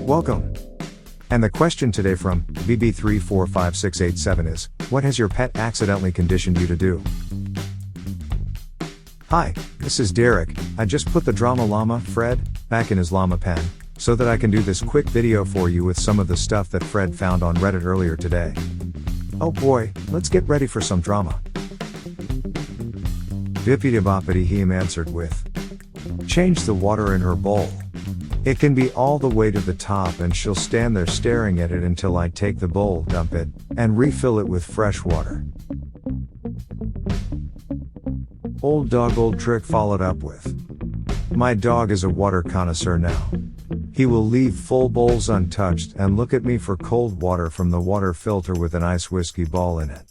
Welcome. And the question today from BB345687 is, what has your pet accidentally conditioned you to do? Hi, this is Derek. I just put the Drama Llama, Fred, back in his llama pen, so that I can do this quick video for you with some of the stuff that Fred found on Reddit earlier today. Oh boy, let's get ready for some drama. Bippity boppity he answered with, change the water in her bowl. It can be all the way to the top and she'll stand there staring at it until I take the bowl, dump it, and refill it with fresh water. Old dog old trick followed up with, my dog is a water connoisseur now. He will leave full bowls untouched and look at me for cold water from the water filter with an ice whiskey ball in it.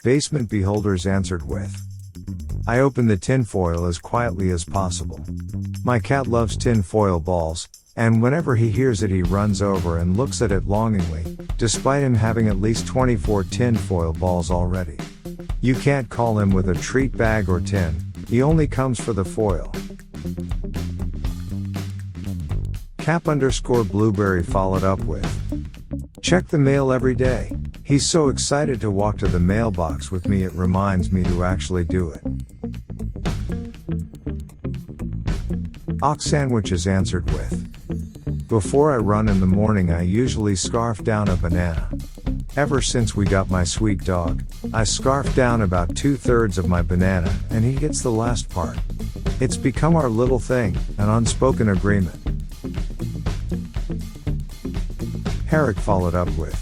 Basement Beholders answered with, I open the tin foil as quietly as possible. My cat loves tin foil balls, and whenever he hears it he runs over and looks at it longingly, despite him having at least 24 tin foil balls already. You can't call him with a treat bag or tin, he only comes for the foil. Cap_Blueberry followed up with, check the mail every day. He's so excited to walk to the mailbox with me it reminds me to actually do it. Ox Sandwiches answered with, before I run in the morning I usually scarf down a banana. Ever since we got my sweet dog, I scarf down about 2/3 of my banana and he gets the last part. It's become our little thing, an unspoken agreement. Herrick followed up with,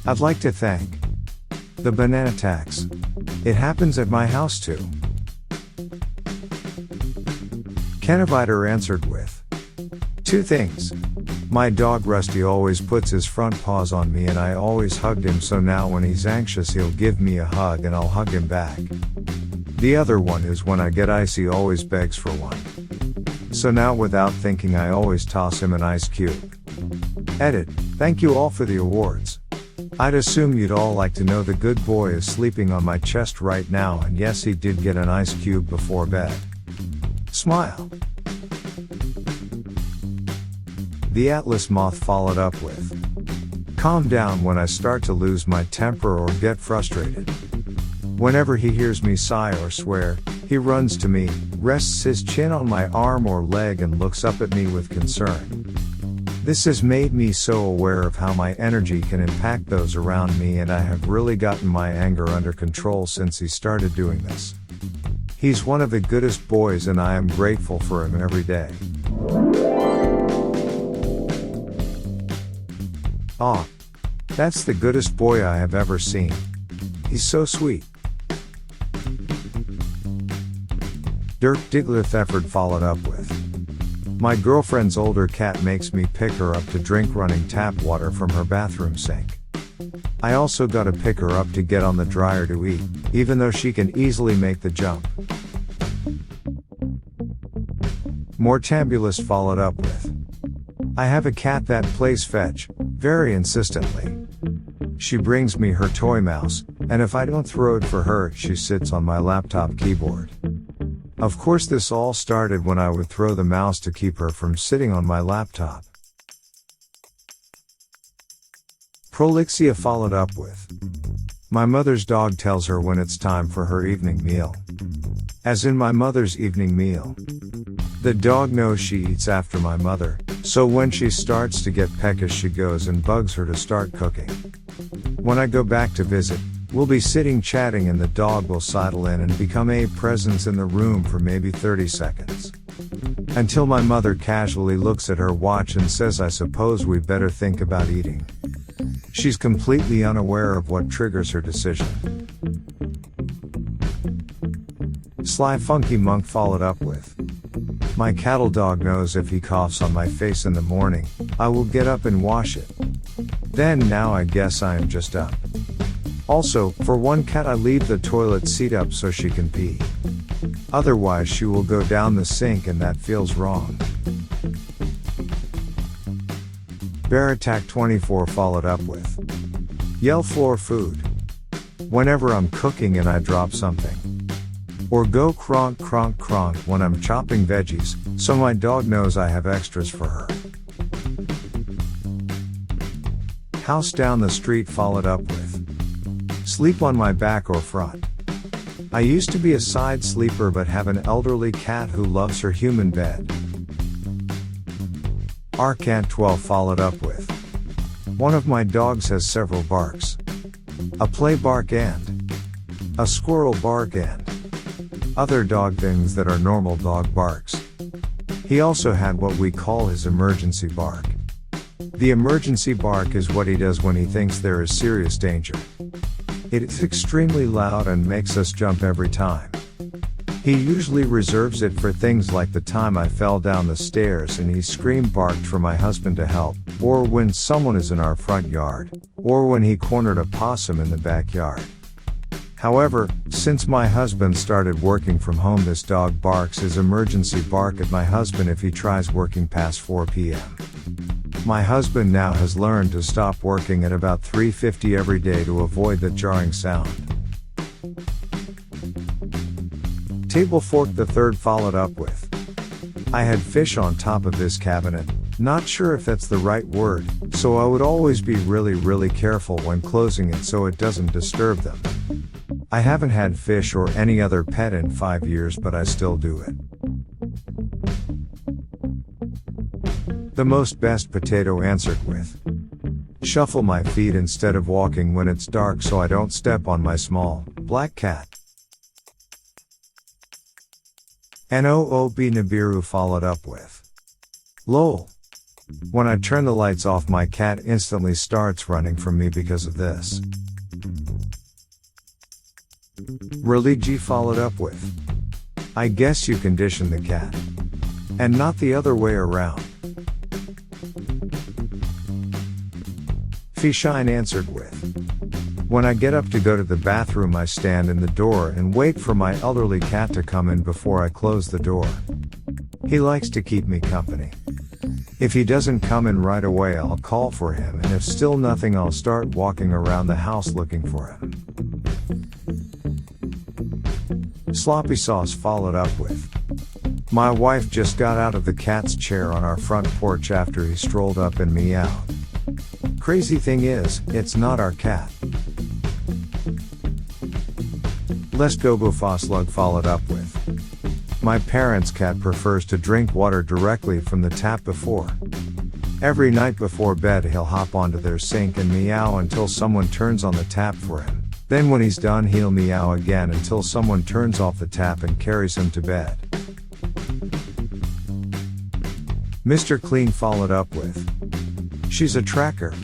I'd like to thank the banana tax. It happens at my house too. Kenaviter answered with, two things. My dog Rusty always puts his front paws on me and I always hugged him, so now when he's anxious he'll give me a hug and I'll hug him back. The other one is when I get ice he always begs for one. So now without thinking I always toss him an ice cube. Edit, thank you all for the awards. I'd assume you'd all like to know the good boy is sleeping on my chest right now, and yes, he did get an ice cube before bed. Smile. The Atlas Moth followed up with, calm down when I start to lose my temper or get frustrated. Whenever he hears me sigh or swear, he runs to me, rests his chin on my arm or leg and looks up at me with concern. This has made me so aware of how my energy can impact those around me, and I have really gotten my anger under control since he started doing this. He's one of the goodest boys and I am grateful for him every day. Aw, that's the goodest boy I have ever seen. He's so sweet. Dirk Diggler Thefford followed up with, my girlfriend's older cat makes me pick her up to drink running tap water from her bathroom sink. I also gotta pick her up to get on the dryer to eat, even though she can easily make the jump. Mortambulous followed up with, I have a cat that plays fetch, very insistently. She brings me her toy mouse, and if I don't throw it for her, she sits on my laptop keyboard. Of course this all started when I would throw the mouse to keep her from sitting on my laptop. Prolixia followed up with, my mother's dog tells her when it's time for her evening meal. As in my mother's evening meal. The dog knows she eats after my mother, so when she starts to get peckish she goes and bugs her to start cooking. When I go back to visit, we'll be sitting chatting and the dog will sidle in and become a presence in the room for maybe 30 seconds. Until my mother casually looks at her watch and says, I suppose we better think about eating. She's completely unaware of what triggers her decision. Sly Funky Monk followed up with, my cattle dog knows if he coughs on my face in the morning, I will get up and wash it. Then now I guess I am just up. Also, for one cat I leave the toilet seat up so she can pee. Otherwise she will go down the sink and that feels wrong. Bear Attack 24 followed up with, yell floor food. Whenever I'm cooking and I drop something. Or go cronk cronk cronk when I'm chopping veggies, so my dog knows I have extras for her. House down the street followed up with sleep on my back or front. I used to be a side sleeper but have an elderly cat who loves her human bed. Our cat 12 followed up with one of my dogs has several barks. A play bark and a squirrel bark and other dog things that are normal dog barks. He also had what we call his emergency bark. The emergency bark is what he does when he thinks there is serious danger. It is extremely loud and makes us jump every time. He usually reserves it for things like the time I fell down the stairs and he scream barked for my husband to help, or when someone is in our front yard, or when he cornered a possum in the backyard. However, since my husband started working from home, this dog barks his emergency bark at my husband if he tries working past 4 p.m. My husband now has learned to stop working at about 3:50 every day to avoid that jarring sound. Table fork the third followed up with I had fish on top of this cabinet, not sure if that's the right word, so I would always be really careful when closing it so it doesn't disturb them. I haven't had fish or any other pet in 5 years, but I still do it. The most best potato answered with shuffle my feet instead of walking when it's dark so I don't step on my small, black cat. Noob Nibiru followed up with lol. When I turn the lights off, my cat instantly starts running from me because of this. Religi followed up with I guess you condition the cat. And not the other way around. Fishine answered with when I get up to go to the bathroom, I stand in the door and wait for my elderly cat to come in before I close the door. He likes to keep me company. If he doesn't come in right away, I'll call for him, and if still nothing, I'll start walking around the house looking for him. Sloppy Sauce followed up with my wife just got out of the cat's chair on our front porch after he strolled up and meowed. Crazy thing is, it's not our cat. Les Gobo Foslug followed up with my parents' cat prefers to drink water directly from the tap before. Every night before bed he'll hop onto their sink and meow until someone turns on the tap for him. Then when he's done he'll meow again until someone turns off the tap and carries him to bed. Mr. Clean followed up with she's a tracker.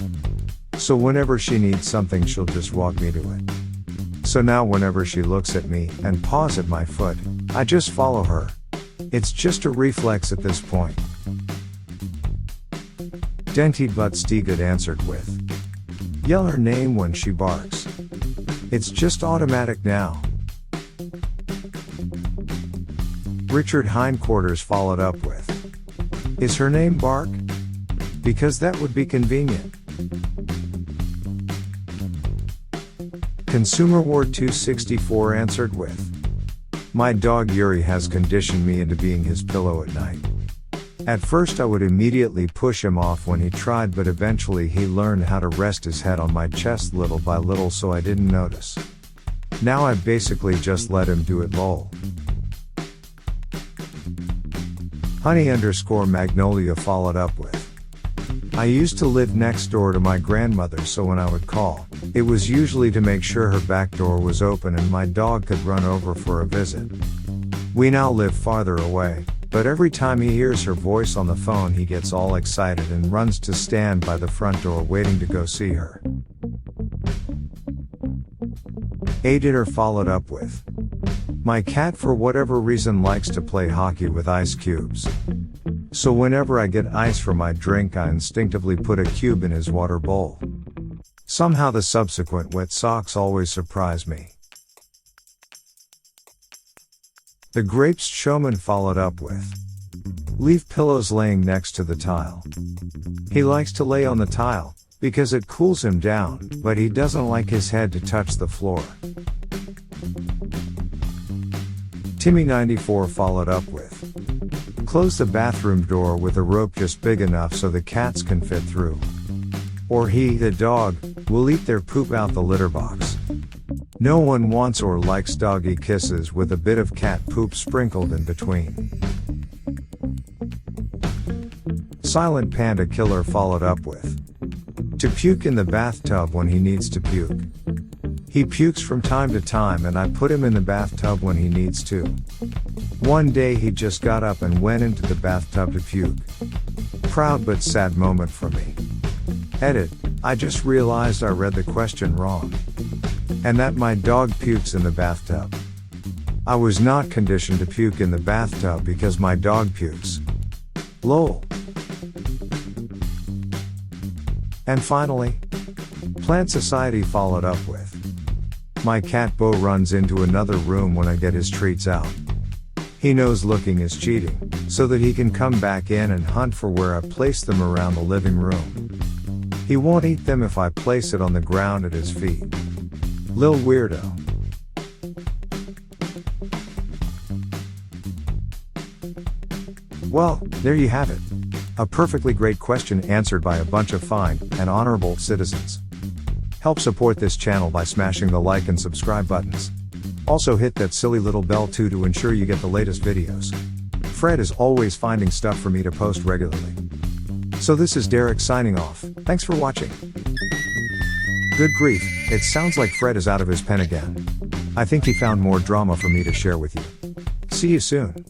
So whenever she needs something she'll just walk me to it. So now whenever she looks at me and paws at my foot, I just follow her. It's just a reflex at this point. Dented Butt Stegood answered with yell her name when she barks. It's just automatic now. Richard Hindquarters followed up with is her name Bark? Because that would be convenient. Consumer War 264 answered with my dog Yuri has conditioned me into being his pillow at night. At first I would immediately push him off when he tried, but eventually he learned how to rest his head on my chest little by little so I didn't notice. Now I basically just let him do it lol. Honey_Magnolia followed up with I used to live next door to my grandmother, so when I would call, it was usually to make sure her back door was open and my dog could run over for a visit. We now live farther away, but every time he hears her voice on the phone he gets all excited and runs to stand by the front door waiting to go see her. Editor followed up with my cat for whatever reason likes to play hockey with ice cubes. So whenever I get ice for my drink I instinctively put a cube in his water bowl. Somehow the subsequent wet socks always surprise me. The Grapes Showman followed up with leave pillows laying next to the tile. He likes to lay on the tile because it cools him down, but he doesn't like his head to touch the floor. Timmy94 followed up with, close the bathroom door with a rope just big enough so the cats can fit through. Or he, the dog, will eat their poop out the litter box. No one wants or likes doggy kisses with a bit of cat poop sprinkled in between. Silent Panda Killer followed up with, to puke in the bathtub when he needs to puke. He pukes from time to time and I put him in the bathtub when he needs to. One day he just got up and went into the bathtub to puke. Proud but sad moment for me. Edit, I just realized I read the question wrong. And that my dog pukes in the bathtub. I was not conditioned to puke in the bathtub because my dog pukes. Lol. And finally, Plant Society followed up with, my cat Bo runs into another room when I get his treats out. He knows looking is cheating, so that he can come back in and hunt for where I place them around the living room. He won't eat them if I place it on the ground at his feet. Lil weirdo. Well, there you have it. A perfectly great question answered by a bunch of fine and honorable citizens. Help support this channel by smashing the like and subscribe buttons. Also hit that silly little bell too to ensure you get the latest videos. Fred is always finding stuff for me to post regularly. So this is Derek signing off. Thanks for watching. Good grief, it sounds like Fred is out of his pen again. I think he found more drama for me to share with you. See you soon.